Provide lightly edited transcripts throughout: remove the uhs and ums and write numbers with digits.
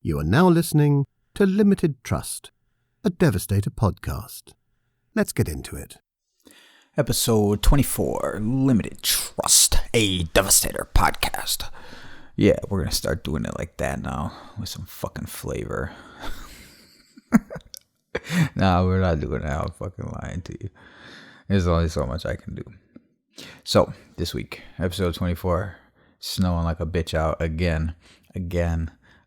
You are now listening to Limited Trust, a Devastator podcast. Let's get into it. Episode 24, Limited Trust, a Devastator podcast. Yeah, we're going to start doing it like that now, with some fucking flavor. No, we're not doing that. I'm fucking lying to you. There's only so much I can do. So, this week, episode 24, snowing like a bitch out again.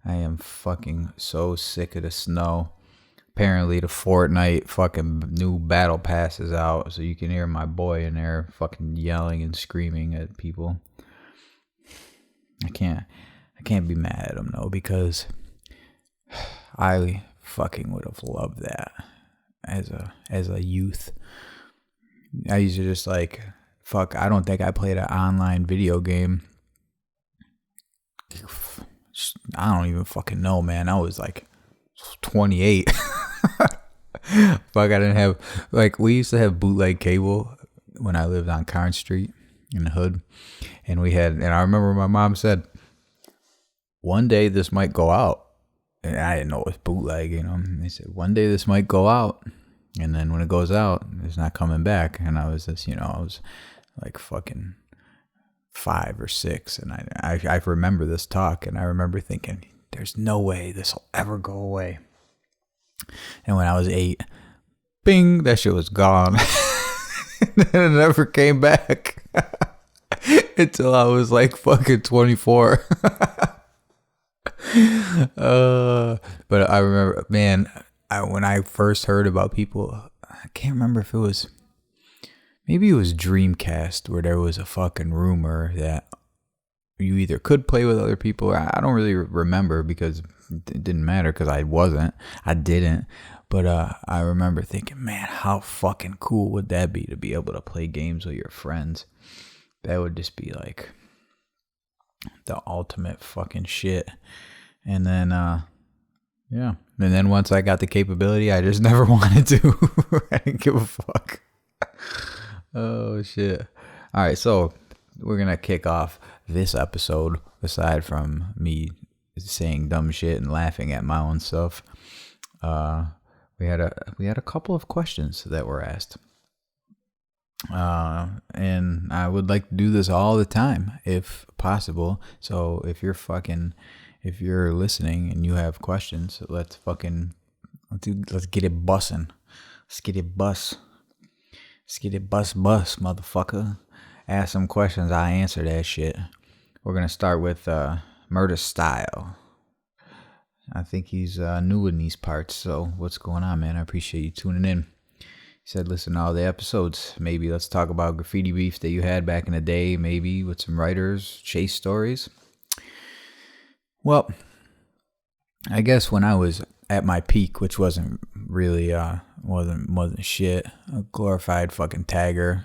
I am fucking so sick of the snow. Apparently, the Fortnite fucking new battle pass is out, so you can hear my boy in there fucking yelling and screaming at people. I can't be mad at him though, because I fucking would have loved that as a youth. I used to just like, fuck, I don't think I played an online video game. I don't even fucking know, man. I was like 28. Fuck, I didn't have, like, we used to have bootleg cable when I lived on Carn Street in the hood. And I remember my mom said, one day this might go out. And I didn't know it was bootleg, you know. And they said, one day this might go out. And then when it goes out, it's not coming back. And I was just, I was like fucking 5 or 6. And I remember this talk. And I remember thinking, there's no way this will ever go away. And when I was 8, bing, that shit was gone. And it never came back. Until I was like fucking 24. But I remember, man, when I first heard about people, I can't remember if maybe it was Dreamcast, where there was a fucking rumor that you either could play with other people, or I don't really remember because it didn't matter because I didn't. But I remember thinking, man, how fucking cool would that be to be able to play games with your friends? That would just be like the ultimate fucking shit. And then, yeah. And then once I got the capability, I just never wanted to. I didn't give a fuck. Oh, shit. All right, so we're going to kick off this episode, aside from me saying dumb shit and laughing at my own stuff. We had a couple of questions that were asked. And I would like to do this all the time if possible. So if you're listening and you have questions, let's get it bussin'. Let's get it bus, motherfucker. Ask some questions, I answer that shit. We're gonna start with Murder Style. I think he's new in these parts, so what's going on, man? I appreciate you tuning in. He said, listen to all the episodes. Maybe let's talk about graffiti beef that you had back in the day, maybe with some writers, chase stories. Well, I guess when I was at my peak, which wasn't really, wasn't shit, a glorified fucking tagger,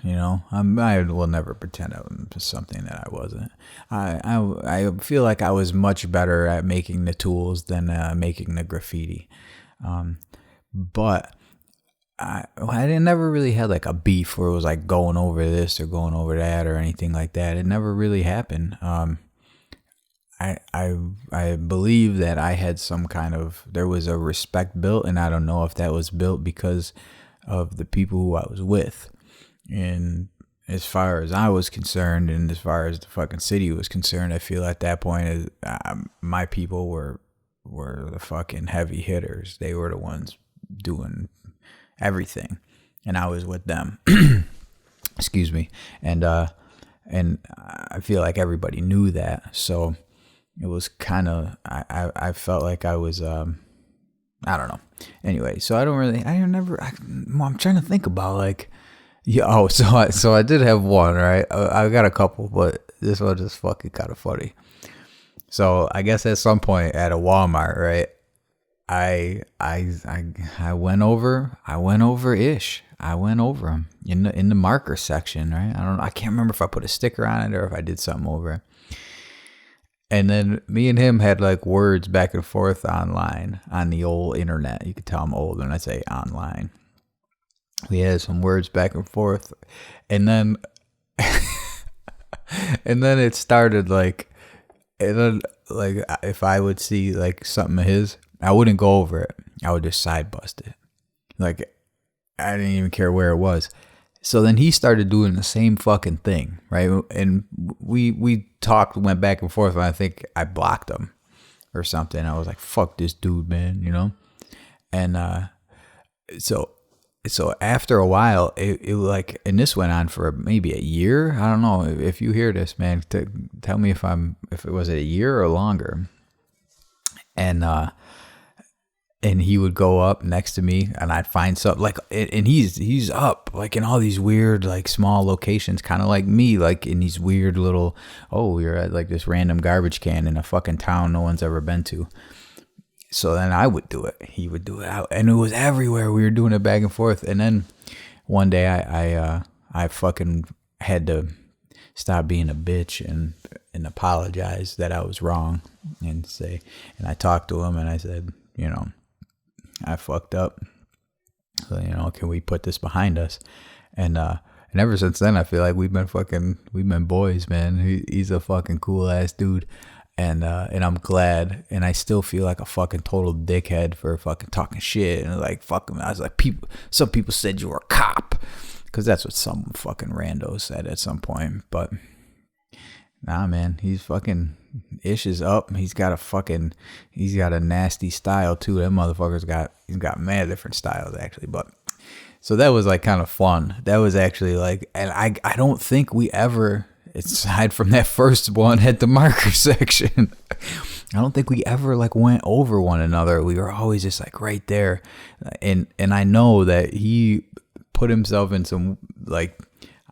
I will never pretend I was something that I wasn't. I feel like I was much better at making the tools than making the graffiti. But I never really had like a beef where it was like going over this or going over that or anything like that. It never really happened. I believe that I had there was a respect built, and I don't know if that was built because of the people who I was with. And as far as I was concerned, and as far as the fucking city was concerned, I feel at that point, my people were the fucking heavy hitters. They were the ones doing everything, and I was with them. Excuse me. And I feel like everybody knew that, so it was kind of, I felt like I was, I don't know. Anyway, so I'm trying to think about like, so I did have one, right? I got a couple, but this one is fucking kind of funny. So I guess at some point at a Walmart, right? I went over him in the marker section, right? I can't remember if I put a sticker on it or if I did something over it. And then me and him had like words back and forth online on the old internet. You could tell I'm old when I say online. We had some words back and forth, and then it started like, and then like if I would see like something of his, I wouldn't go over it. I would just side bust it. Like I didn't even care where it was. So then he started doing the same fucking thing, right? And we talked, went back and forth, and I think I blocked him or something. I was like, "Fuck this dude, man," you know. And so after a while, it like, and this went on for maybe a year. I don't know if you hear this, man. Tell me if it was a year or longer. And he would go up next to me, and I'd find something like, and he's up like in all these weird like small locations, kind of like me, like in these weird little, oh, you're at like this random garbage can in a fucking town no one's ever been to. So then I would do it. He would do it, and it was everywhere. We were doing it back and forth. And then one day I fucking had to stop being a bitch and apologize that I was wrong and I talked to him and I said, you know, I fucked up. So, you know, can we put this behind us? And ever since then, I feel like we've been boys, man. He's a fucking cool ass dude. And I'm glad, and I still feel like a fucking total dickhead for fucking talking shit and like fucking. I was like, some people said you were a cop, because that's what some fucking rando said at some point. But nah, man, he's fucking Ish is up. He's got a nasty style too. That motherfucker's he's got mad different styles actually. But so that was like kind of fun. That was actually like, and I don't think we ever, aside from that first one at the marker section, I don't think we ever like went over one another. We were always just like right there. And I know that he put himself in some, like,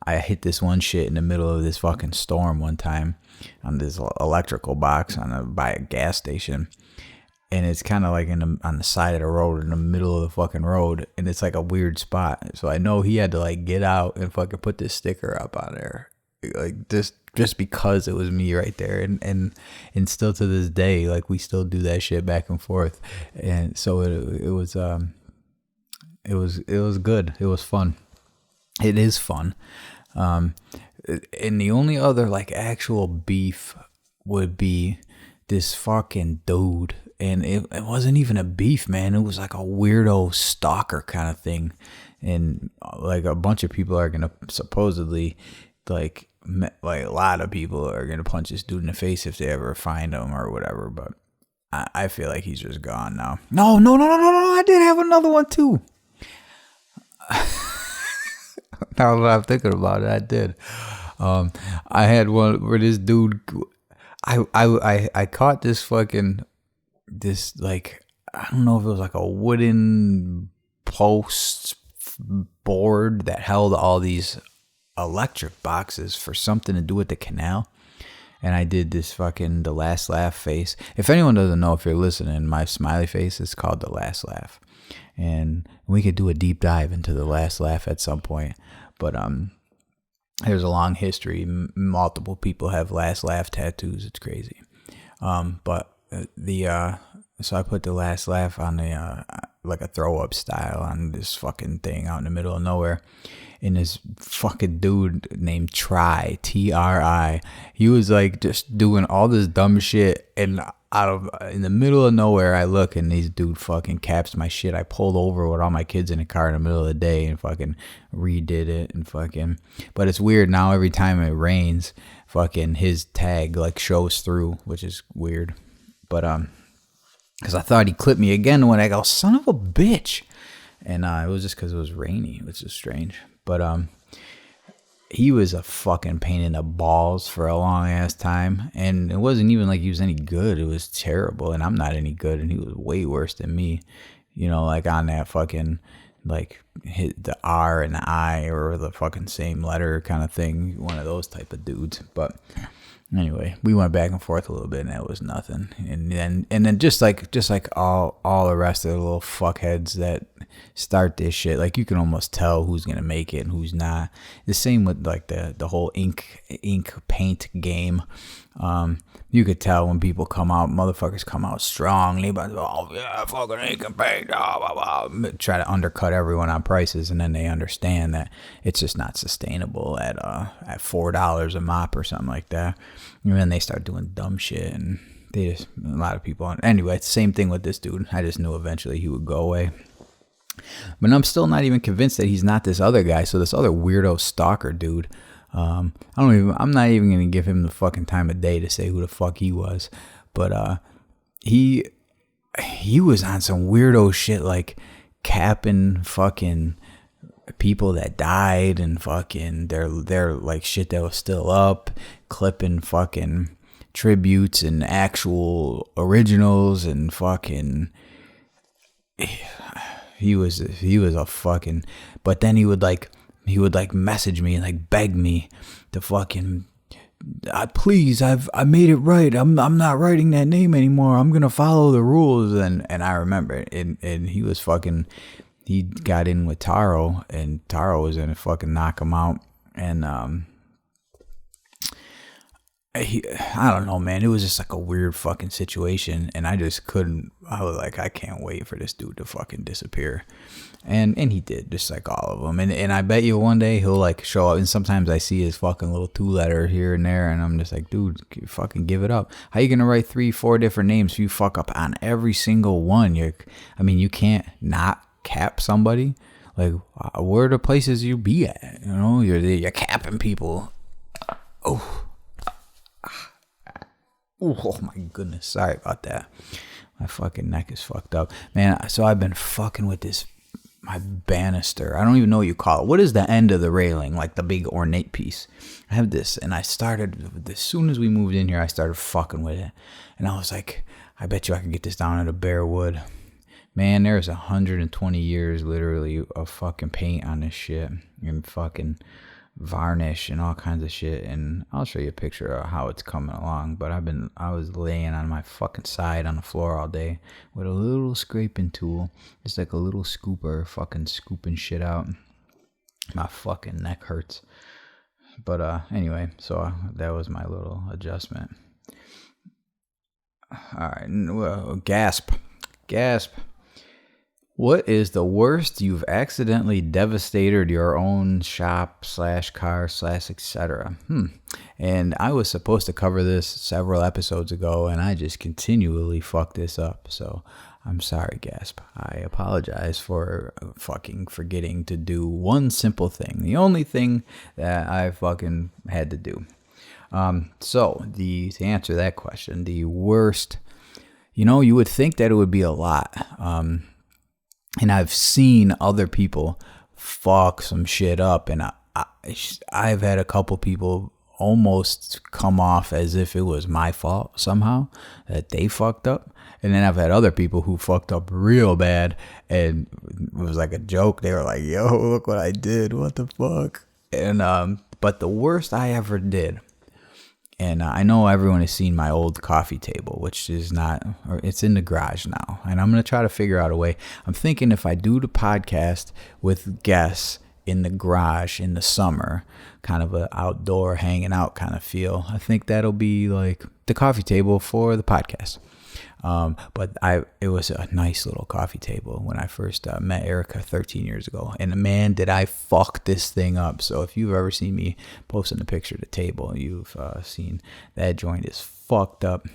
I hit this one shit in the middle of this fucking storm one time on this electrical box by a gas station. And it's kind of like on the side of the road, in the middle of the fucking road. And it's like a weird spot. So I know he had to like get out and fucking put this sticker up on there. Like just because it was me right there, and still to this day, like we still do that shit back and forth, and so it was good. It was fun. It is fun. And the only other like actual beef would be this fucking dude, and it wasn't even a beef, man. It was like a weirdo stalker kind of thing, and like a bunch of people are gonna supposedly like a lot of people are gonna punch this dude in the face if they ever find him or whatever. But I feel like he's just gone now. No. I did have another one too. Now that I'm thinking about it, I did. I had one where this dude, I caught this like, I don't know if it was like a wooden post board that held all these electric boxes for something to do with the canal. And I did this fucking The Last Laugh face. If anyone doesn't know, if you're listening, my smiley face is called The Last Laugh. And we could do a deep dive into The Last Laugh at some point. But there's a long history. Multiple people have Last Laugh tattoos. It's crazy. But so I put The Last Laugh on like a throw up style on this fucking thing out in the middle of nowhere. And this fucking dude named Tri, he was like just doing all this dumb shit, and in the middle of nowhere, I look and this dude fucking caps my shit. I pulled over with all my kids in the car in the middle of the day and fucking redid it and fucking. But it's weird now. Every time it rains, fucking his tag like shows through, which is weird. But because I thought he clipped me again when I go, son of a bitch, and it was just because it was rainy, which is strange. But he was a fucking pain in the balls for a long ass time, and it wasn't even like he was any good. It was terrible, and I'm not any good, and he was way worse than me. You know, like on that fucking like hit the R and the I or the fucking same letter kind of thing. One of those type of dudes. But anyway, we went back and forth a little bit, and that was nothing. And then just like all the rest of the little fuckheads that start this shit, like you can almost tell who's gonna make it and who's not. The same with like the whole ink paint game. You could tell when people come out, motherfuckers come out strongly, but oh yeah, fucking ink and paint, blah, blah, blah. Try to undercut everyone on prices, and then they understand that it's just not sustainable at $4 a mop or something like that. And then they start doing dumb shit, and a lot of people on. Anyway, same thing with this dude. I just knew eventually he would go away. But I'm still not even convinced that he's not this other guy. So this other weirdo stalker dude, I'm not even gonna give him the fucking time of day to say who the fuck he was. But he was on some weirdo shit, like capping fucking people that died and fucking their like shit that was still up, clipping fucking tributes and actual originals and fucking. He was a fucking. But then he would message me and like beg me to fucking. Please, I made it right. I'm not writing that name anymore. I'm gonna follow the rules. And I remember it. And he was fucking. He got in with Taro, and Taro was gonna fucking knock him out. And I don't know, man. It was just like a weird fucking situation, and I just couldn't. I was like, I can't wait for this dude to fucking disappear, and he did, just like all of them. And I bet you one day he'll like show up. And sometimes I see his fucking little 2-letter here and there, and I'm just like, dude, fucking give it up. How you gonna write 3-4 different names if you fuck up on every single one? You can't not cap somebody. Like, where are the places you be at? You know, you're capping people. Oh my goodness, sorry about that. My fucking neck is fucked up, man. So I've been fucking with my banister. I don't even know what you call it. What is the end of the railing, like the big ornate piece? I have this, and I started, as soon as we moved in here, I started fucking with it. And I was like, I bet you I can get this down at a bare wood. Man, there's 120 years literally of fucking paint on this shit, and fucking varnish and all kinds of shit. And I'll show you a picture of how it's coming along. But I was laying on my fucking side on the floor all day with a little scraping tool, just like a little scooper, fucking scooping shit out. My fucking neck hurts. But anyway, so that was my little adjustment. All right, well, gasp. What is the worst you've accidentally devastated your own shop / car / etc.? And I was supposed to cover this several episodes ago, and I just continually fuck this up. So I'm sorry, Gasp. I apologize for fucking forgetting to do one simple thing. The only thing that I fucking had to do. So to answer that question, the worst, you would think that it would be a lot. And I've seen other people fuck some shit up, and I've had a couple people almost come off as if it was my fault somehow that they fucked up. And then I've had other people who fucked up real bad, and it was like a joke. They were like, yo, look what I did. What the fuck? And but the worst I ever did, and I know everyone has seen my old coffee table, which is it's in the garage now. And I'm going to try to figure out a way. I'm thinking if I do the podcast with guests in the garage in the summer, kind of an outdoor hanging out kind of feel, I think that'll be like the coffee table for the podcast. But it was a nice little coffee table when I first met Erica 13 years ago. And man, did I fuck this thing up. So if you've ever seen me posting a picture of the table, you've seen that joint is fucked up.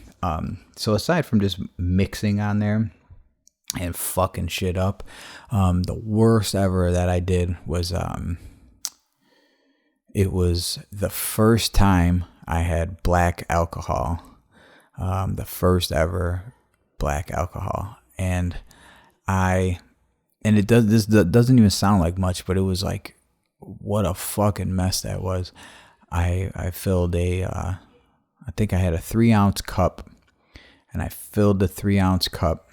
So aside from just mixing on there and fucking shit up, the worst ever that I did was it was the first time I had black alcohol. The first ever black alcohol, and this doesn't even sound like much, but it was like, what a fucking mess that was. I filled I think I had a 3-ounce cup, and I filled the 3-ounce cup.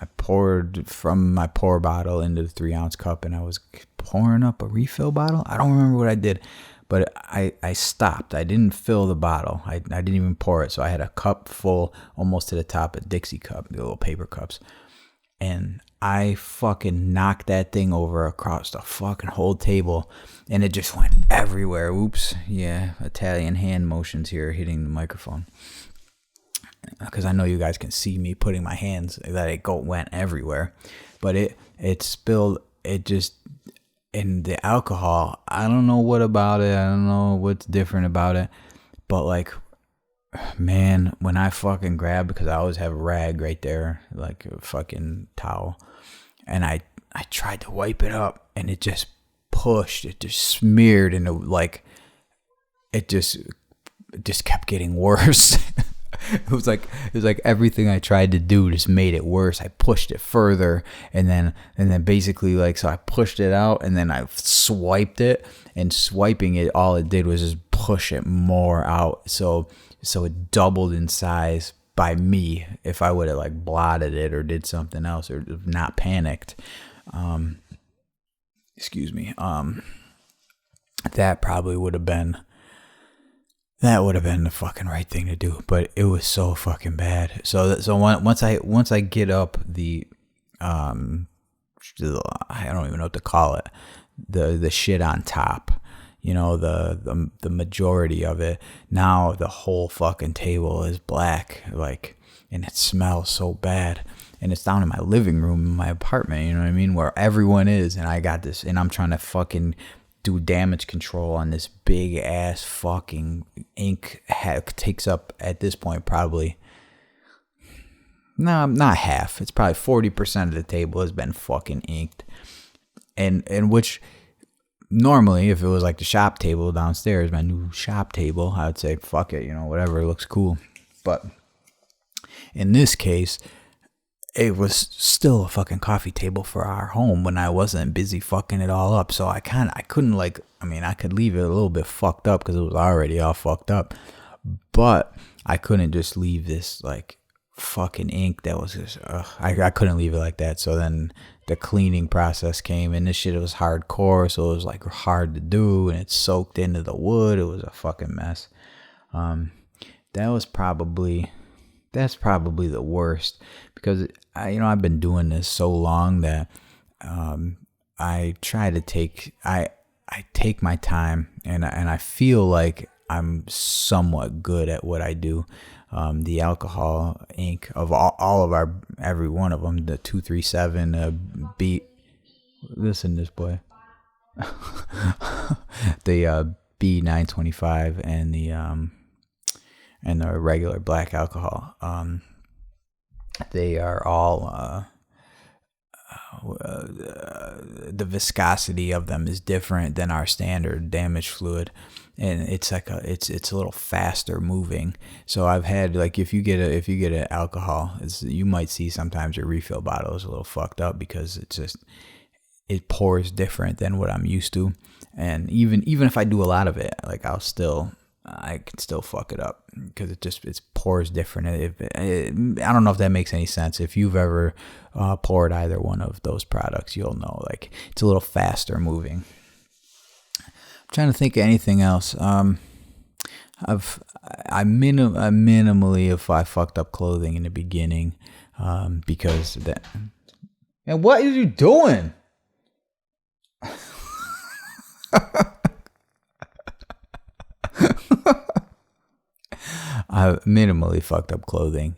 I poured from my pour bottle into the 3-ounce cup, and I was pouring up a refill bottle. I don't remember what I did. But I stopped. I didn't fill the bottle. I didn't even pour it. So I had a cup full, almost to the top, a Dixie cup, the little paper cups. And I fucking knocked that thing over across the fucking whole table. And it just went everywhere. Oops. Yeah, Italian hand motions here hitting the microphone. Because I know you guys can see me putting my hands, that it went everywhere. But it spilled, and the alcohol, I don't know what about it. I don't know what's different about it. But like, man, when I fucking grabbed, because I always have a rag right there, like a fucking towel, and I tried to wipe it up, and it just pushed, it just smeared, and it just kept getting worse. It was like everything I tried to do just made it worse. I pushed it further, and then basically, like, so I pushed it out, and then I swiped it, and swiping it, all it did was just push it more out. So it doubled in size by me. If I would have like blotted it or did something else or not panicked, excuse me, that probably would have been. That would have been the fucking right thing to do, but it was so fucking bad. So once I get up the I don't even know what to call it, the shit on top, you know, the majority of it. Now the whole fucking table is black, like, and it smells so bad. And it's down in my living room in my apartment, you know what I mean, where everyone is, and I got this, and I'm trying to fucking do damage control on this big ass fucking ink. Takes up at this point probably, no, not half, it's probably 40% of the table has been fucking inked, and which normally, if it was like the shop table downstairs, my new shop table, I would say fuck it, you know, whatever, it looks cool. But in this case, it was still a fucking coffee table for our home when I wasn't busy fucking it all up. So I couldn't, like, I mean, I could leave it a little bit fucked up because it was already all fucked up, but I couldn't just leave this like fucking ink that was just, I couldn't leave it like that. So then the cleaning process came, and this shit, it was hardcore. So it was like hard to do, and it soaked into the wood. It was a fucking mess. That's probably the worst, because I've been doing this so long that I try to take my time, and I feel like I'm somewhat good at what I do. The alcohol ink of all of every one of them, the 237 B. Listen to this boy. The B925 and the regular black alcohol. They are all the viscosity of them is different than our standard damage fluid, and it's like it's a little faster moving. So I've had, like, if you get an alcohol, you might see sometimes your refill bottle is a little fucked up because it pours different than what I'm used to, and even if I do a lot of it, like, I can still fuck it up because it pours different. I don't know if that makes any sense. If you've ever poured either one of those products, you'll know, like, it's a little faster moving. I'm trying to think of anything else. I minimally, if I fucked up clothing in the beginning, because that. And what are you doing? I've minimally fucked up clothing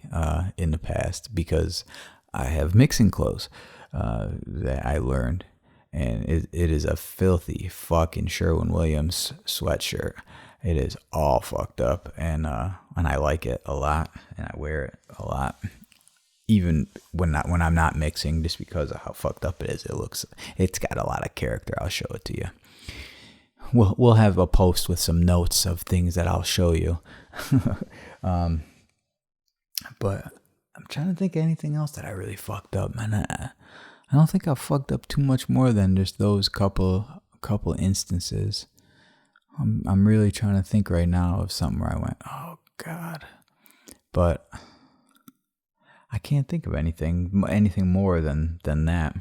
in the past because I have mixing clothes that I learned, and it is a filthy fucking Sherwin-Williams sweatshirt. It is all fucked up, and I like it a lot, and I wear it a lot, even when I'm not mixing, just because of how fucked up it is. It's got a lot of character. I'll show it to you. We'll have a post with some notes of things that I'll show you. But I'm trying to think of anything else that I really fucked up, man. I don't think I fucked up too much more than just those couple instances. I'm really trying to think right now of something where I went, oh God, but I can't think of anything more than that.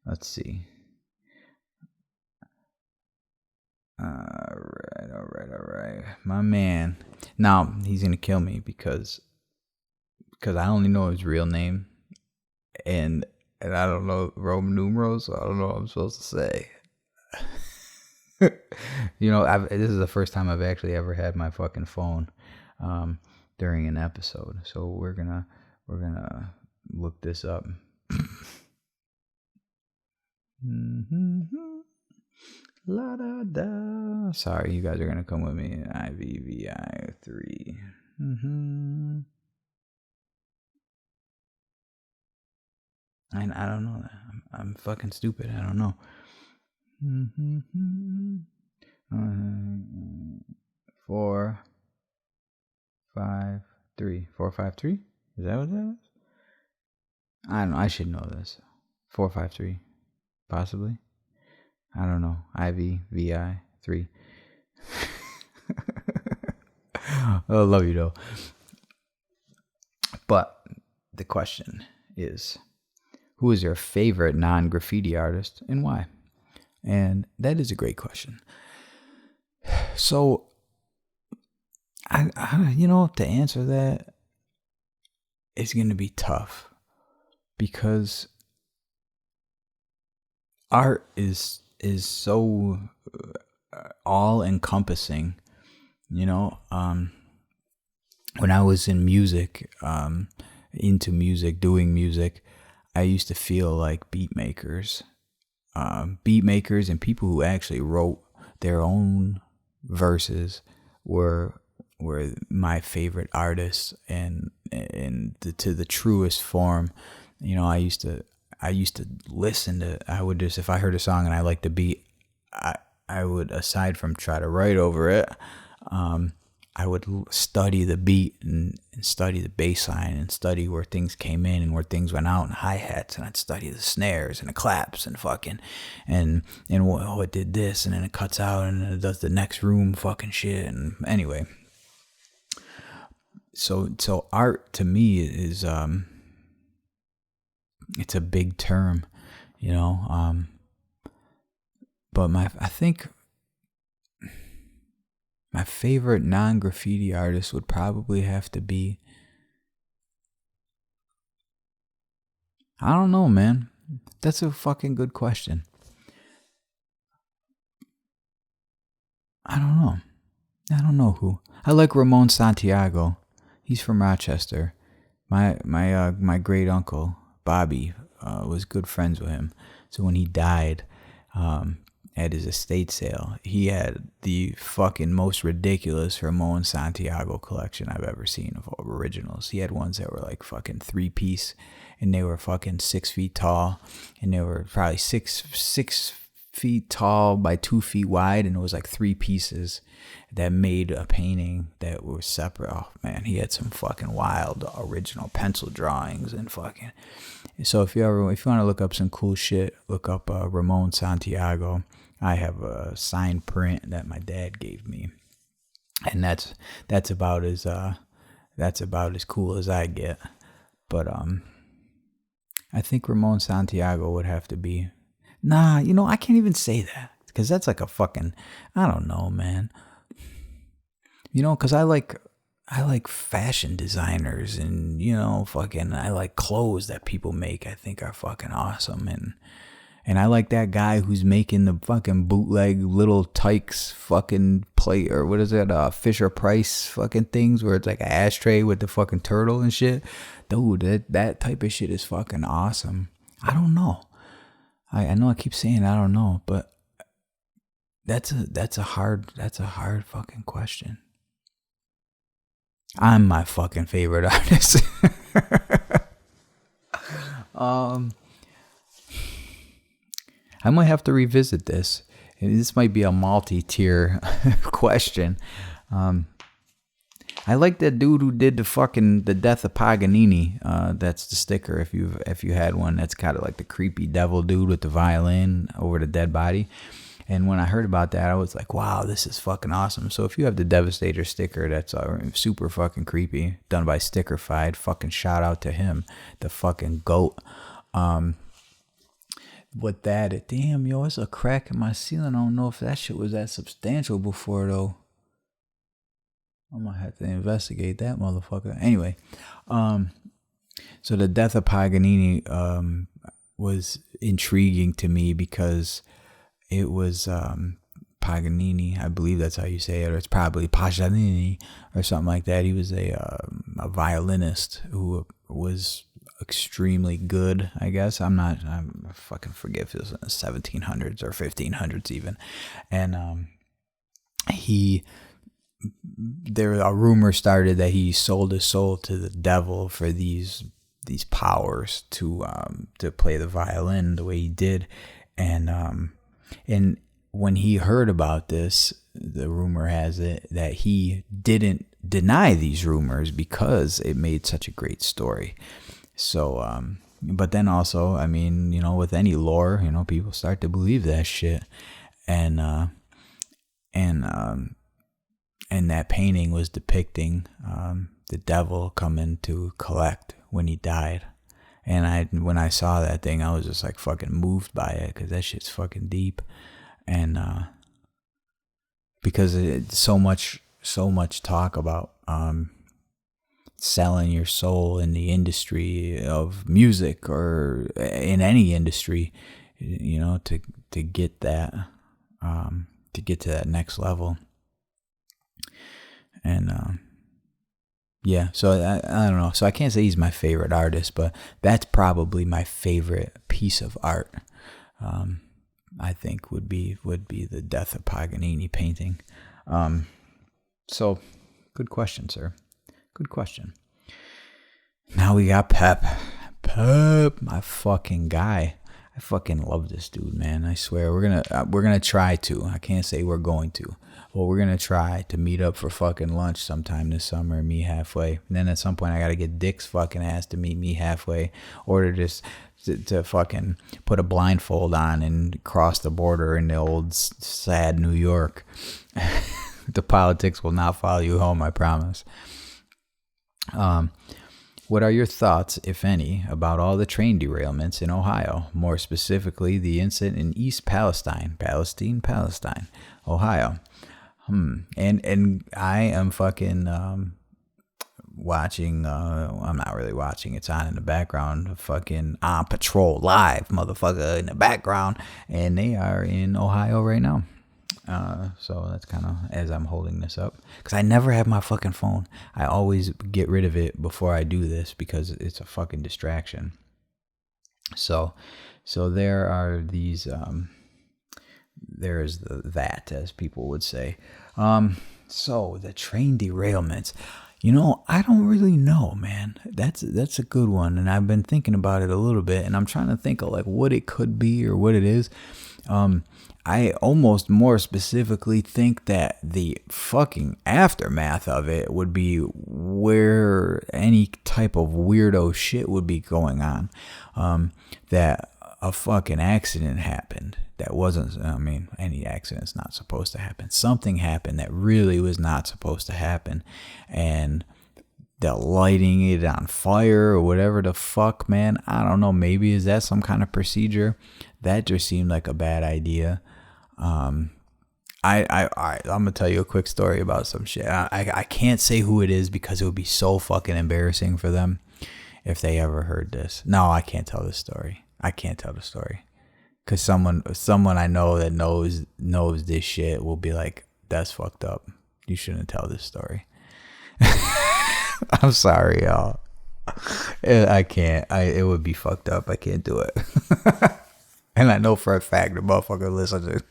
Let's see. All right. My man. Now, he's going to kill me because I only know his real name, and I don't know Roman numerals, so I don't know what I'm supposed to say. This is the first time I've actually ever had my fucking phone during an episode. So we're going to look this up. La da da. Sorry, you guys are gonna come with me. IVVI 3. And I don't know that. I'm fucking stupid. I don't know. 4, 5, 3. 4, 5, 3? Is that what that is? I don't know. I should know this. 4, 5, 3. Possibly. I don't know. IVVI 3. I love you though. But the question is, who is your favorite non-graffiti artist and why? And that is a great question. So, I to answer that, it's going to be tough because art is so all-encompassing. When I was in music, into music, doing music, I used to feel like beat makers and people who actually wrote their own verses were my favorite artists, and to the truest form. I used to listen to. I would just, if I heard a song and I liked the beat, I would, aside from try to write over it, I would study the beat and study the bass line and study where things came in and where things went out and hi-hats, and I'd study the snares and the claps and fucking and it did this and then it cuts out and then it does the next room fucking shit. And anyway, so art to me is it's a big term, but I think my favorite non-graffiti artist would probably have to be, I don't know, man. That's a fucking good question. I don't know who. I like Ramon Santiago. He's from Rochester. My great uncle Bobby was good friends with him. So when he died, at his estate sale, he had the fucking most ridiculous Ramon Santiago collection I've ever seen of originals. He had ones that were like fucking 3-piece, and they were fucking 6 feet tall, and they were probably six feet tall by 2 feet wide, and it was like 3 pieces that made a painting that were separate. Oh man, he had some fucking wild original pencil drawings and fucking. So if you want to look up some cool shit, look up Ramon Santiago. I have a signed print that my dad gave me, and that's about as cool as I get. But I think Ramon Santiago would have to be. Nah, I can't even say that because that's like a fucking, I don't know, man. Because I like fashion designers and fucking, I like clothes that people make. I think are fucking awesome, and I like that guy who's making the fucking bootleg little Tykes fucking plate, or what is it, Fisher Price fucking things where it's like an ashtray with the fucking turtle and shit. Dude, that type of shit is fucking awesome. I don't know. I know I keep saying I don't know, but that's a hard fucking question. I'm my fucking favorite artist. I might have to revisit this. This might be a multi-tier question. I like that dude who did the Death of Paganini. That's the sticker. If you had one, that's kind of like the creepy devil dude with the violin over the dead body. And when I heard about that, I was like, wow, this is fucking awesome. So if you have the Devastator sticker, that's super fucking creepy, done by Stickerfied, fucking shout out to him, the fucking goat. With that, damn, yo, it's a crack in my ceiling. I don't know if that shit was that substantial before, though. I might have to investigate that motherfucker. Anyway, so the Death of Paganini was intriguing to me because it was Paganini, I believe that's how you say it, or it's probably Paganini or something like that. He was a violinist who was extremely good, I guess. I fucking forget if it was in the 1700s or 1500s even. And a rumor started that he sold his soul to the devil for these powers to play the violin the way he did. And when he heard about this, the rumor has it that he didn't deny these rumors because it made such a great story. So, but then also, I mean, with any lore, people start to believe that shit. And that painting was depicting the devil coming to collect when he died. And when I saw that thing, I was just like fucking moved by it, because that shit's fucking deep. And because it's so much talk about selling your soul in the industry of music or in any industry, to get that, to get to that next level. And yeah, so I don't know. So I can't say he's my favorite artist, but that's probably my favorite piece of art. I think would be the Death of Paganini painting. So good question, sir. Good question. Now we got Pep, my fucking guy. I fucking love this dude, man. I swear we're gonna try to. I can't say we're going to. Well, we're gonna try to meet up for fucking lunch sometime this summer and meet halfway. And then at some point I gotta get Dick's fucking ass to meet me halfway, or to just to fucking put a blindfold on and cross the border in the old sad New York. The politics will not follow you home, I promise. What are your thoughts, if any, about all the train derailments in Ohio? More specifically, the incident in East Palestine, Ohio. And I am fucking watching. I'm not really watching. It's on in the background. Fucking On Patrol Live, motherfucker, in the background, and they are in Ohio right now. So that's kind of as I'm holding this up, because I never have my fucking phone. I always get rid of it before I do this because it's a fucking distraction. So there are these, there's that, as people would say. So the train derailments, I don't really know, man. That's a good one. And I've been thinking about it a little bit, and I'm trying to think of like what it could be or what it is. I almost more specifically think that the fucking aftermath of it would be where any type of weirdo shit would be going on. That a fucking accident happened. That wasn't, any accident's not supposed to happen. Something happened that really was not supposed to happen. And the lighting it on fire or whatever the fuck, man, I don't know. Maybe is that some kind of procedure? That just seemed like a bad idea. I'm gonna tell you a quick story about some shit. I can't say who it is because it would be so fucking embarrassing for them if they ever heard this. No, I can't tell this story. Because someone I know that knows this shit will be like, that's fucked up. You shouldn't tell this story. I'm sorry, y'all. I can't. It would be fucked up. I can't do it. And I know for a fact the motherfucker listens.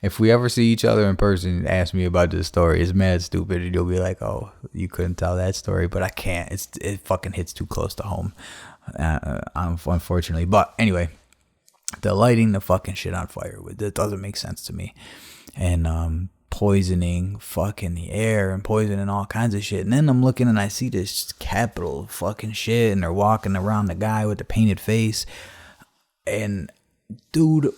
If we ever see each other in person and ask me about this story, it's mad stupid, and you'll be like, "Oh, you couldn't tell that story," but I can't. It fucking hits too close to home, unfortunately. But anyway, the lighting the fucking shit on fire, that doesn't make sense to me, and poisoning fucking the air and poisoning all kinds of shit. And then I'm looking and I see this capital fucking shit, and they're walking around the guy with the painted face. And dude,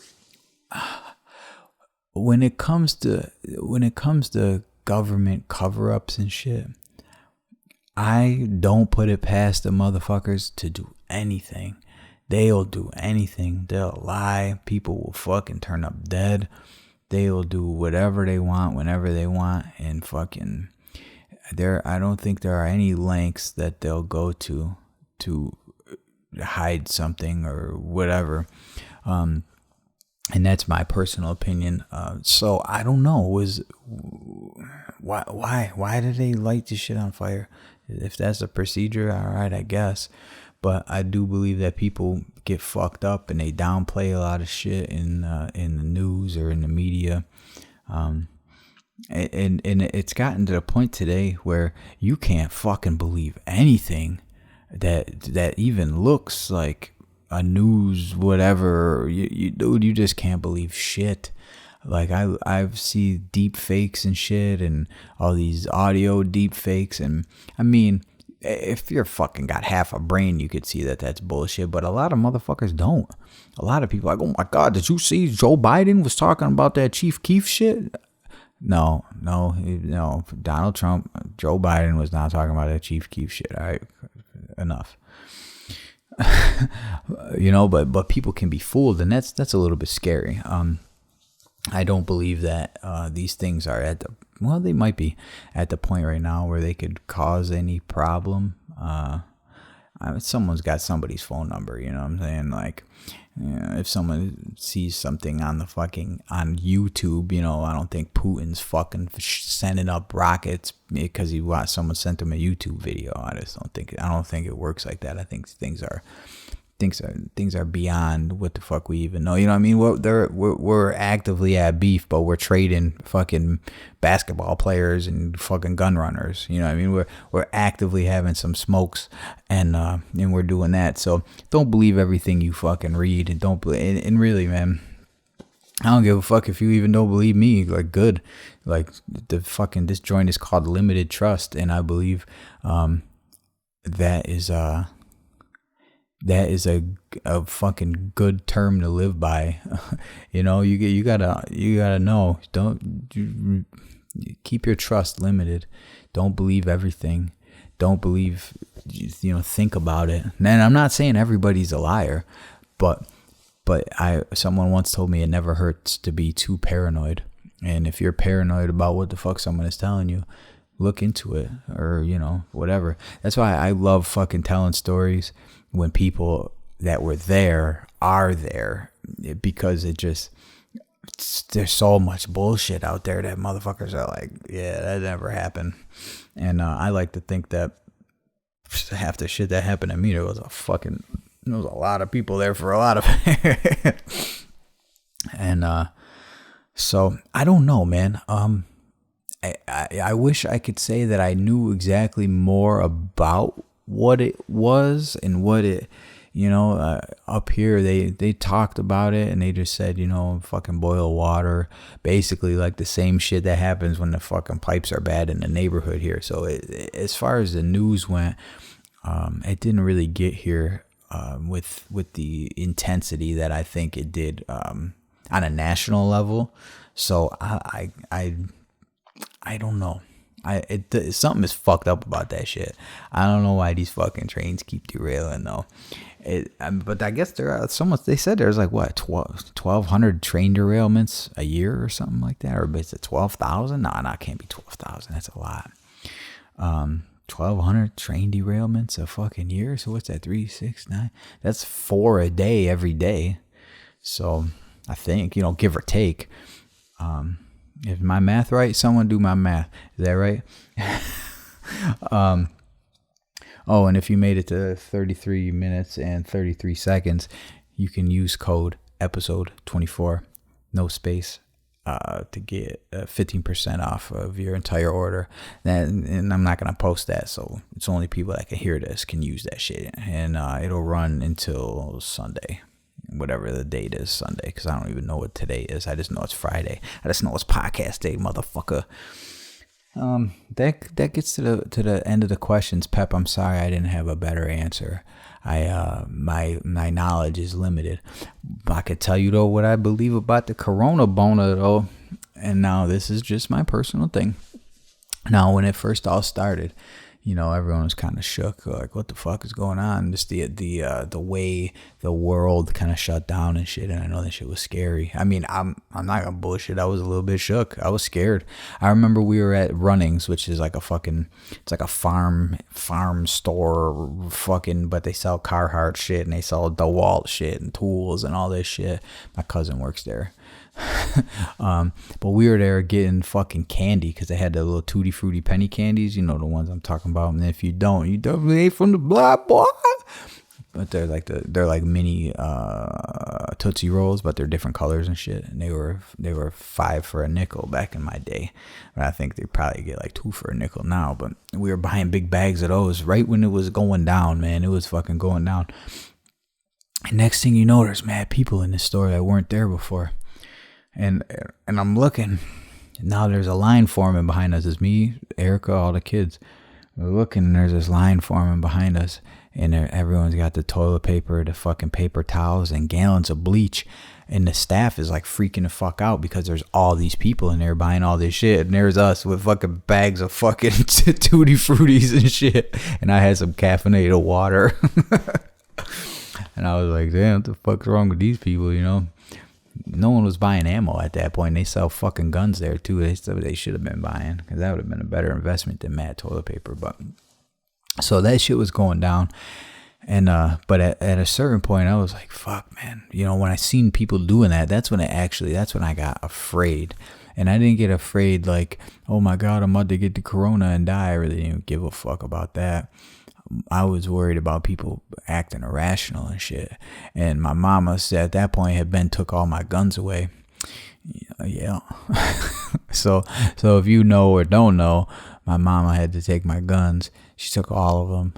when it comes to government cover-ups and shit, I don't put it past the motherfuckers to do anything. They'll do anything. They'll lie. People will fucking turn up dead. They'll do whatever they want, whenever they want, and fucking I don't think there are any lengths that they'll go to hide something or whatever. And that's my personal opinion. So I don't know. Why did they light this shit on fire? If that's a procedure, all right, I guess. But I do believe that people get fucked up and they downplay a lot of shit in the news or in the media. And it's gotten to the point today where you can't fucking believe anything that even looks like a news whatever. Dude, you just can't believe shit. Like I've seen deep fakes and shit and all these audio deep fakes, and I mean, if you're fucking got half a brain, you could see that that's bullshit, but a lot of motherfuckers don't. A lot of people are like, oh my God, did you see Joe Biden was talking about that Chief Keef shit? No, Donald Trump, Joe Biden was not talking about that Chief Keef shit. All right, enough. But people can be fooled, and that's a little bit scary. I don't believe that these things are they might be at the point right now where they could cause any problem. Someone's got somebody's phone number, you know what I'm saying? Like, if someone sees something on YouTube, I don't think Putin's fucking sending up rockets because someone sent him a YouTube video. I don't think it works like that. I think things are beyond what the fuck we even know. You know what I mean? We're actively at beef, but we're trading fucking basketball players and fucking gun runners. You know what I mean? We're actively having some smokes, and we're doing that. So don't believe everything you fucking read, and don't believe. And really, man, I don't give a fuck if you even don't believe me. Like, good. Like, this joint is called Limited Trust, and I believe that is a fucking good term to live by. You gotta know. Don't keep your trust limited. Don't believe everything. Don't believe. Think about it. And I'm not saying everybody's a liar, but someone once told me it never hurts to be too paranoid. And if you're paranoid about what the fuck someone is telling you, look into it, or whatever. That's why I love fucking telling stories when people that were there are there, because there's so much bullshit out there that motherfuckers are like, yeah, that never happened. And I like to think that half the shit that happened to me, there was a lot of people there for a lot of it. And so I don't know, man. I wish I could say that I knew exactly more about what it was and what it, up here they talked about it, and they just said, fucking boil water, basically like the same shit that happens when the fucking pipes are bad in the neighborhood here. So as far as the news went, it didn't really get here with the intensity that I think it did on a national level. So I don't know. Something is fucked up about that shit. I don't know why these fucking trains keep derailing though. But I guess they said there's like what 1,200 train derailments a year or something like that, or is it 12,000? No, it can't be 12,000. That's a lot. 1,200 train derailments a fucking year. So what's that? 3, 6, 9. That's 4 a day every day. So I think give or take. Is my math right? Someone do my math. Is that right? And if you made it to 33 minutes and 33 seconds, you can use code episode 24, no space, to get 15% off of your entire order. And I'm not going to post that, so it's only people that can hear this can use that shit. And it'll run until Sunday. Whatever the date is, Sunday, because I don't even know what today is. I just know it's Friday. I just know it's podcast day, motherfucker. That gets to the end of the questions, Pep. I'm sorry I didn't have a better answer. My knowledge is limited. But I could tell you though what I believe about the corona boner though. And now this is just my personal thing. Now when it first all started, everyone was kind of shook, like, what the fuck is going on? Just the way the world kind of shut down and shit, and I know that shit was scary. I mean, I'm not gonna bullshit. I was a little bit shook. I was scared. I remember we were at Runnings, which is like it's like a farm store, but they sell Carhartt shit and they sell DeWalt shit and tools and all this shit. My cousin works there. But we were there getting fucking candy because they had the little Tutti Frutti penny candies, you know, the ones I'm talking about. And if you don't, you definitely ain't from the block, boy. But they're like mini Tootsie Rolls, but they're different colors and shit. And they were $5 for a nickel back in my day. But I think they probably get like $2 for a nickel now. But we were buying big bags of those right when it was going down, man. It was fucking going down. And next thing you know, there's mad people in the store that weren't there before. And I'm looking. Now there's a line forming behind us. It's me, Erica, all the kids. We're looking, and there's this line forming behind us. And everyone's got the toilet paper, the fucking paper towels, and gallons of bleach. And the staff is like freaking the fuck out because there's all these people in there buying all this shit. And there's us with fucking bags of fucking Tutti Fruttis and shit. And I had some caffeinated water. And I was like, damn, what the fuck's wrong with these people, you know? No one was buying ammo at that point. They sell fucking guns there, too. They should have been buying, because that would have been a better investment than mad toilet paper. But so that shit was going down. And but at a certain point, I was like, fuck, man. You know, when I seen people doing that, that's when I got afraid. And I didn't get afraid like, oh, my God, I'm about to get the corona and die. I really didn't give a fuck about that. I was worried about people acting irrational and shit. And my mama said at that point had been took all my guns away. Yeah. So if you know or don't know, my mama had to take my guns. She took all of them.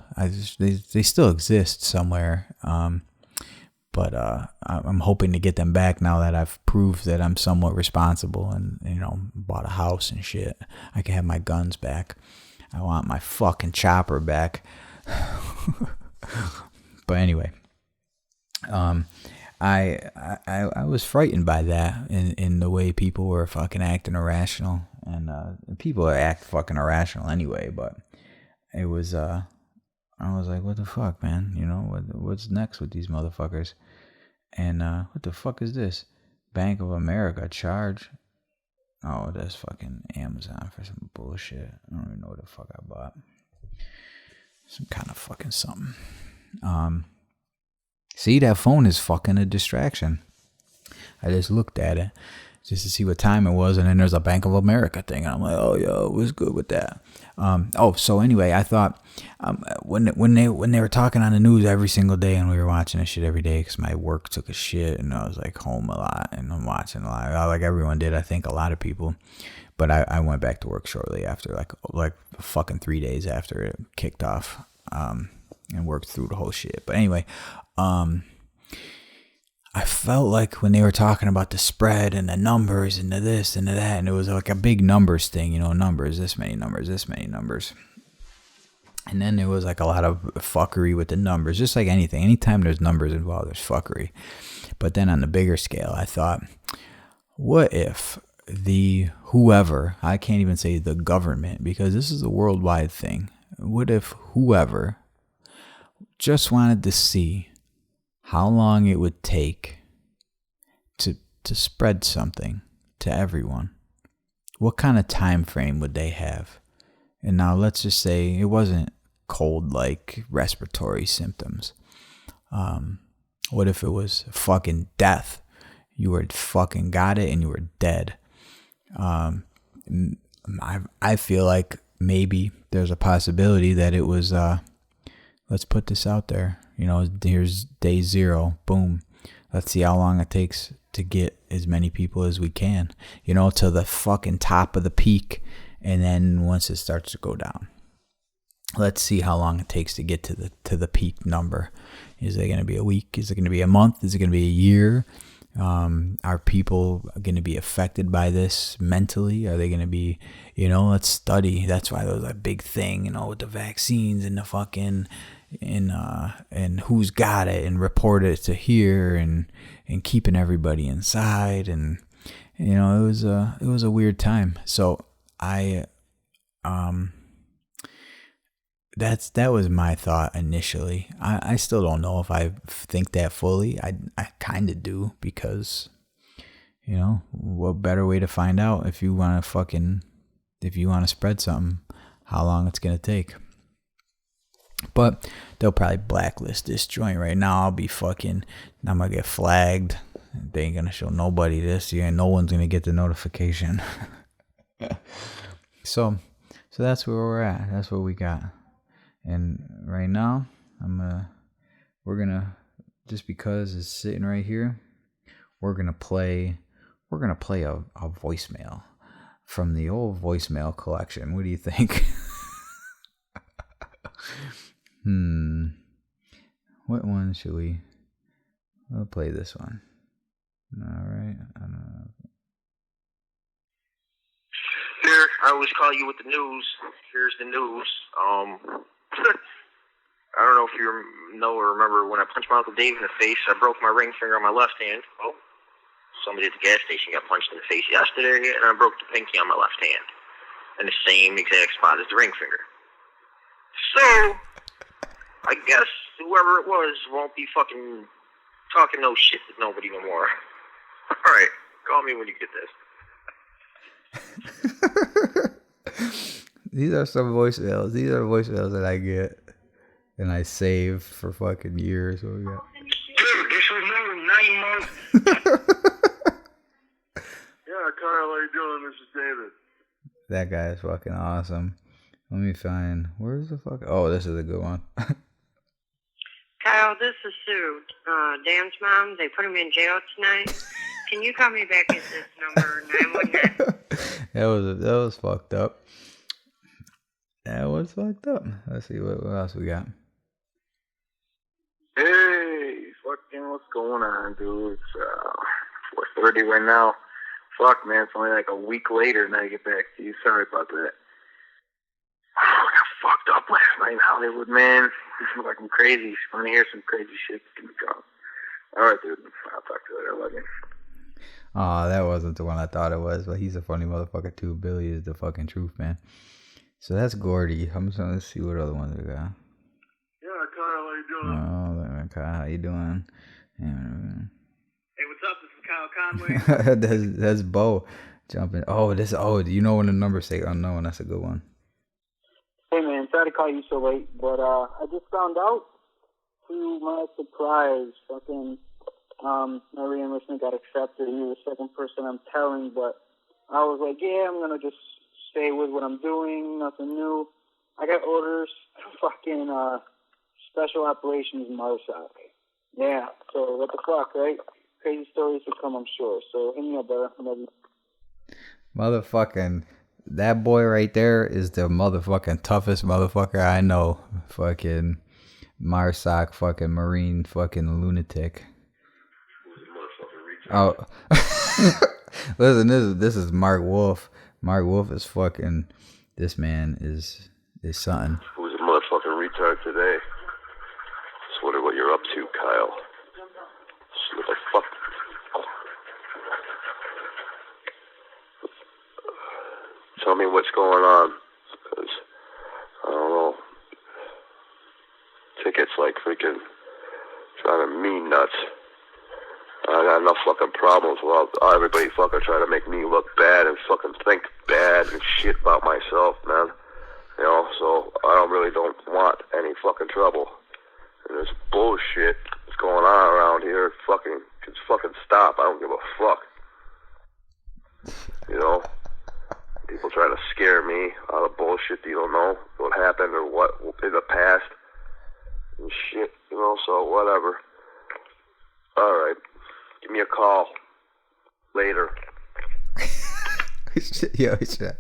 They still exist somewhere. But I'm hoping to get them back now that I've proved that I'm somewhat responsible and, you know, bought a house and shit. I can have my guns back. I want my fucking chopper back. But anyway, I was frightened by that in the way people were fucking acting irrational, and people act fucking irrational anyway. But it was I was like, what the fuck, man? You know what's next with these motherfuckers? And what the fuck is this? Bank of America charge? Oh, that's fucking Amazon for some bullshit. I don't even know what the fuck I bought. Some kind of fucking something. See, that phone is fucking a distraction. I just looked at it just to see what time it was, and then there's a Bank of America thing, and I'm like, oh, yo, what's good with that? So anyway, I thought when they were talking on the news every single day, and we were watching this shit every day because my work took a shit, and I was like home a lot, and I'm watching a lot, like everyone did. I think a lot of people. But I went back to work shortly after, like fucking 3 days after it kicked off, and worked through the whole shit. But anyway, I felt like when they were talking about the spread and the numbers and the this and the that, and it was like a big numbers thing, you know, numbers, this many numbers. And then there was like a lot of fuckery with the numbers, just like anything. Anytime there's numbers involved, there's fuckery. But then on the bigger scale, I thought, what if whoever, I can't even say the government, because this is a worldwide thing. What if whoever just wanted to see how long it would take to spread something to everyone? What kind of time frame would they have? And now let's just say it wasn't cold like respiratory symptoms. What if it was fucking death? You were fucking got it and you were dead. I feel like maybe there's a possibility that it was, let's put this out there. You know, here's day 0. Boom. Let's see how long it takes to get as many people as we can, you know, to the fucking top of the peak. And then once it starts to go down, let's see how long it takes to get to the peak number. Is it going to be a week? Is it going to be a month? Is it going to be a year? Are people going to be affected by this mentally? Are they going to be, you know, let's study. That's why there was a big thing, you know, with the vaccines and the fucking, and who's got it, and report it to here, and keeping everybody inside. And, you know, it was a weird time. So that was my thought initially. I still don't know if I think that fully. I kind of do, because, you know, what better way to find out if you want to spread something, how long it's going to take. But they'll probably blacklist this joint right now. I'm going to get flagged. They ain't gonna show nobody this. Yeah, no one's gonna get the notification. So that's where we're at. That's what we got. And right now, we're gonna, just because it's sitting right here, we're gonna play a voicemail from the old voicemail collection. What do you think? What one should we? I'll play this one. All right. I don't know. Here, I always call you with the news. Here's the news. I don't know if you know or remember when I punched my Uncle Dave in the face. I broke my ring finger on my left hand. Well, somebody at the gas station got punched in the face yesterday, and I broke the pinky on my left hand in the same exact spot as the ring finger. So, I guess whoever it was won't be fucking talking no shit to nobody no more. Alright, call me when you get this. These are some voicemails. These are voicemails that I get and I save for fucking years. What we got? Dude, this was never 9 months. Yeah, Kyle, how you doing? This is David. That guy is fucking awesome. Let me find, where's the fuck? Oh, this is a good one. Kyle, this is Sue. Dan's mom, they put him in jail tonight. Can you call me back at this number, 919? That was fucked up. That was fucked up. Let's see what else we got. Hey, fucking what's going on, dude? It's 4:30 right now. Fuck, man, it's only like a week later and I get back to you. Sorry about that. I got fucked up last night in Hollywood, man. This is fucking crazy. If you want to hear some crazy shit, give me a call. Alright, dude. I'll talk to you later. I love you. Aw, that wasn't the one I thought it was, but he's a funny motherfucker too. Billy is the fucking truth, man. So that's Gordy. I'm just gonna see what other ones we got. Yeah, Kyle, how you doing? Oh, Kyle, how you doing? Yeah. Hey, what's up? This is Kyle Conway. that's Bo jumping. Oh, you know when the numbers say unknown? That's a good one. Hey man, sorry to call you so late, but I just found out, to my surprise, fucking my re-enlistment got accepted. You're the second person I'm telling, but I was like, yeah, I'm gonna just stay with what I'm doing, nothing new. I got orders, fucking special operations MARSOC. Yeah, so what the fuck, right? Crazy stories to come, I'm sure. So hit me up, brother. I love you. Motherfucking, that boy right there is the motherfucking toughest motherfucker I know. Fucking MARSOC, fucking Marine, fucking lunatic. Oh, listen, this is Mark Wolf. Mark Wolf is fucking, this man is something. Who's a motherfucking retard today? Just wonder what you're up to, Kyle. Just what the fuck? Tell me what's going on, because, I don't know, tickets like freaking driving me nuts. I got enough fucking problems while everybody fucking trying to make me look bad and fucking think bad and shit about myself, man. You know, so I don't want any fucking trouble. And this bullshit that's going on around here can fucking stop. I don't give a fuck. You know? People trying to scare me out of bullshit that you don't know what happened or what in the past and shit, you know, so whatever. Alright. Give me a call later. Yo, should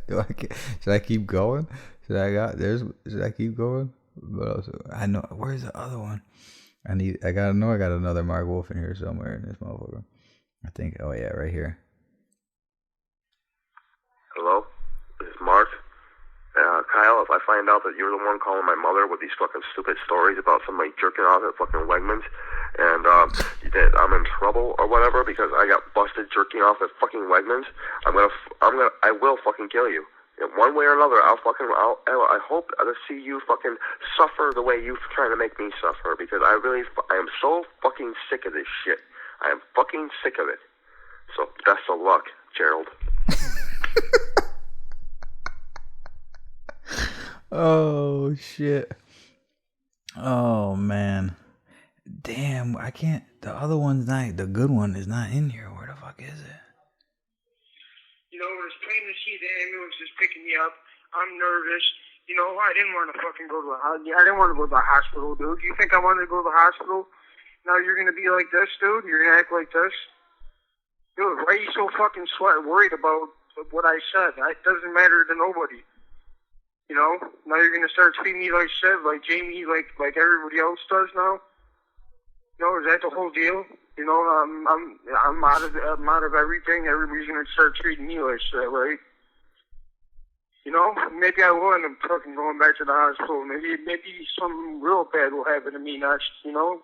I keep going? Should I keep going? What else? I know. Where's the other one? I got another Mark Wolf in here somewhere in this motherfucker. I think. Oh yeah, right here. Hello, this is Mark. Kyle, if I find out that you're the one calling my mother with these fucking stupid stories about somebody jerking off at fucking Wegmans, and that I'm in trouble or whatever because I got busted jerking off at fucking Wegmans, I will fucking kill you. In one way or another, I hope to see you fucking suffer the way you're trying to make me suffer, because I am so fucking sick of this shit. I am fucking sick of it. So, best of luck, Gerald. Oh shit. Oh man. Damn, I can't. The other one's not. The good one is not in here. Where the fuck is it? You know, it was plain to see the ambulance is picking me up. I'm nervous. You know, I didn't want to fucking go to I didn't want to go to the hospital, dude. You think I wanted to go to the hospital? Now you're gonna be like this, dude? You're gonna act like this? Dude, why are you so fucking worried about what I said? It doesn't matter to nobody. You know? Now you're gonna start treating me like shit, like Jamie, like everybody else does now? You know, is that the whole deal? You know, I'm out of everything. Everybody's gonna start treating me like shit, right? You know, maybe I will end up fucking going back to the hospital. Maybe something real bad will happen to me next. You know,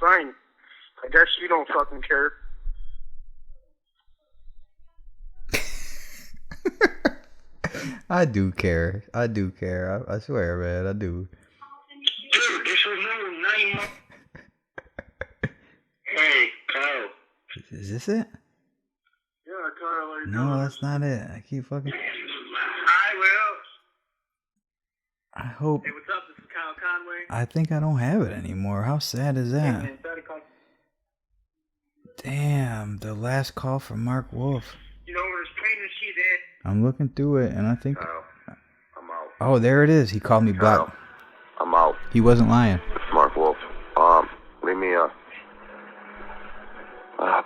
fine. I guess you don't fucking care. I do care. I swear, man, I do. Dude, this was number 9 months. Hey, Kyle. Is this it? Yeah, Kyle. How you No, doing? that's not it. I keep fucking. Hi, Will. I hope. Hey, what's up? This is Kyle Conway. I think I don't have it anymore. How sad is that? Hey, man, sorry to call. Damn, the last call from Mark Wolf. You know, it was plain to see that. I'm looking through it, and I think. Kyle, I'm out. Oh, there it is. He called me black. Kyle, I'm out. He wasn't lying. It's Mark Wolf. Leave me a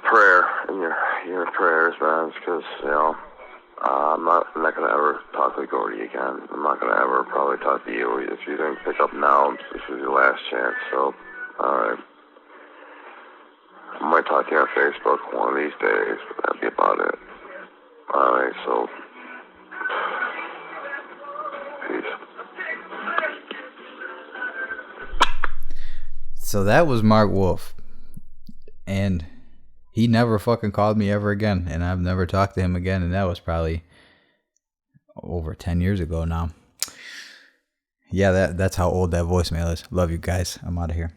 prayer in your prayers, man, because, you know, I'm not gonna ever talk to Gordy again. I'm not gonna ever probably talk to you. If you didn't pick up now, this is your last chance, so, alright. I might talk to you on Facebook one of these days, but that'd be about it. Alright, so, peace. So that was Mark Wolf. And he never fucking called me ever again. And I've never talked to him again. And that was probably over 10 years ago now. Yeah, that's how old that voicemail is. Love you guys. I'm out of here.